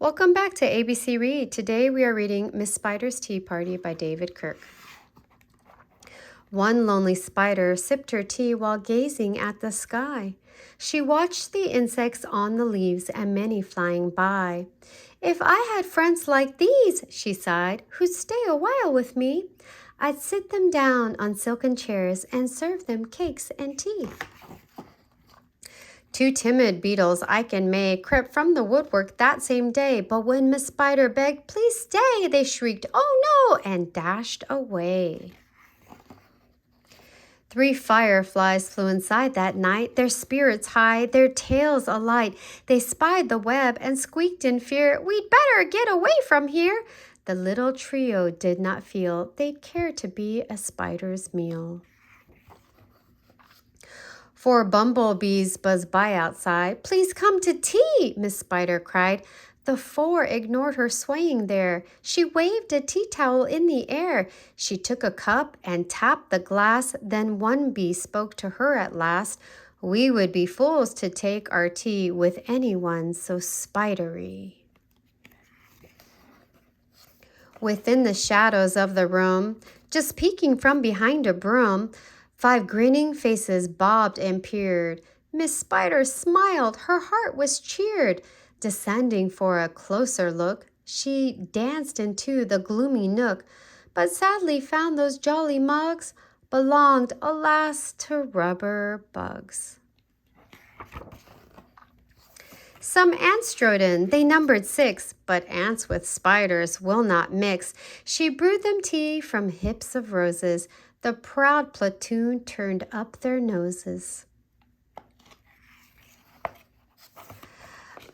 Welcome back to ABC Read. Today we are reading Miss Spider's Tea Party by David Kirk. One lonely spider sipped her tea while gazing at the sky. She watched the insects on the leaves and many flying by. If I had friends like these, she sighed, who'd stay a while with me, I'd sit them down on silken chairs and serve them cakes and tea. Two timid beetles, Ike and May, crept from the woodwork that same day, but when Miss Spider begged, "Please stay," they shrieked, "Oh no," and dashed away. Three fireflies flew inside that night, their spirits high, their tails alight. They spied the web and squeaked in fear, "We'd better get away from here." The little trio did not feel they'd care to be a spider's meal. Four bumblebees buzzed by outside. "Please come to tea," Miss Spider cried. The four ignored her swaying there. She waved a tea towel in the air. She took a cup and tapped the glass. Then one bee spoke to her at last. "We would be fools to take our tea with anyone so spidery." Within the shadows of the room, just peeking from behind a broom, 5 grinning faces bobbed and peered. Miss Spider smiled, her heart was cheered. Descending for a closer look, she danced into the gloomy nook, but sadly found those jolly mugs belonged, alas, to rubber bugs. Some ants strode in, they numbered 6, but ants with spiders will not mix. She brewed them tea from hips of roses. The proud platoon turned up their noses.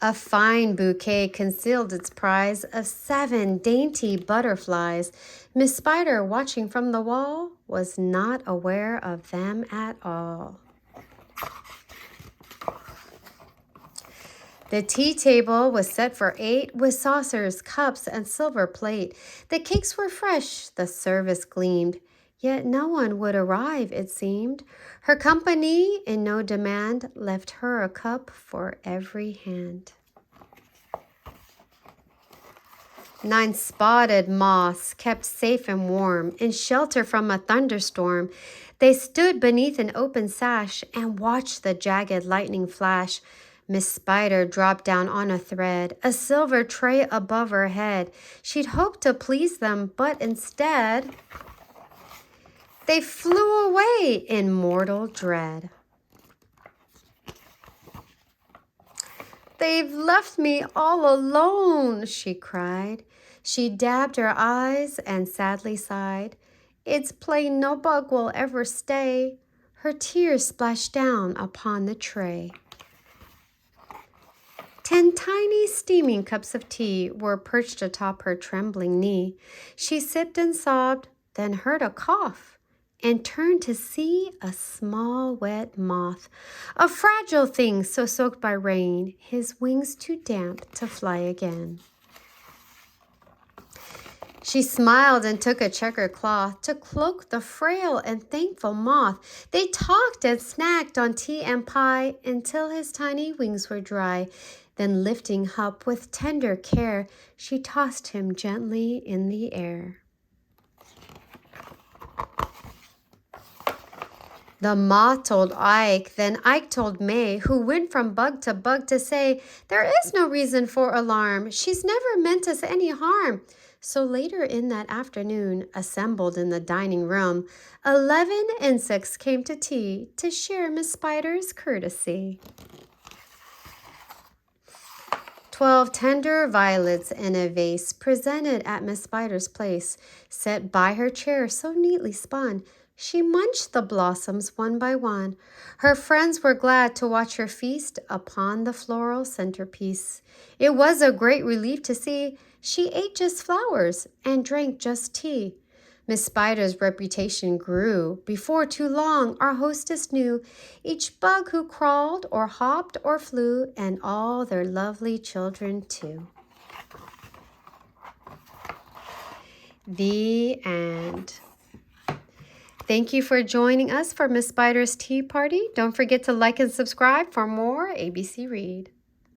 A fine bouquet concealed its prize of 7 dainty butterflies. Miss Spider, watching from the wall, was not aware of them at all. The tea table was set for 8 with saucers, cups, and silver plate. The cakes were fresh, the service gleamed. Yet no one would arrive, it seemed. Her company, in no demand, left her a cup for every hand. 9 spotted moths, kept safe and warm, in shelter from a thunderstorm. They stood beneath an open sash and watched the jagged lightning flash. Miss Spider dropped down on a thread, a silver tray above her head. She'd hoped to please them, but instead they flew away in mortal dread. "They've left me all alone," she cried. She dabbed her eyes and sadly sighed. "It's plain no bug will ever stay." Her tears splashed down upon the tray. 10 tiny steaming cups of tea were perched atop her trembling knee. She sipped and sobbed, then heard a cough, and turned to see a small wet moth, a fragile thing so soaked by rain, his wings too damp to fly again. She smiled and took a checkered cloth to cloak the frail and thankful moth. They talked and snacked on tea and pie until his tiny wings were dry. Then lifting up with tender care, she tossed him gently in the air. The moth told Ike, then Ike told May, who went from bug to say, "There is no reason for alarm. She's never meant us any harm." So later in that afternoon, assembled in the dining room, 11 insects came to tea to share Miss Spider's courtesy. 12 tender violets in a vase presented at Miss Spider's place, set by her chair so neatly spun. She munched the blossoms one by one. Her friends were glad to watch her feast upon the floral centerpiece. It was a great relief to see she ate just flowers and drank just tea. Miss Spider's reputation grew. Before too long, our hostess knew each bug who crawled or hopped or flew, and all their lovely children too. The end. Thank you for joining us for Miss Spider's Tea Party. Don't forget to like and subscribe for more ABC Read.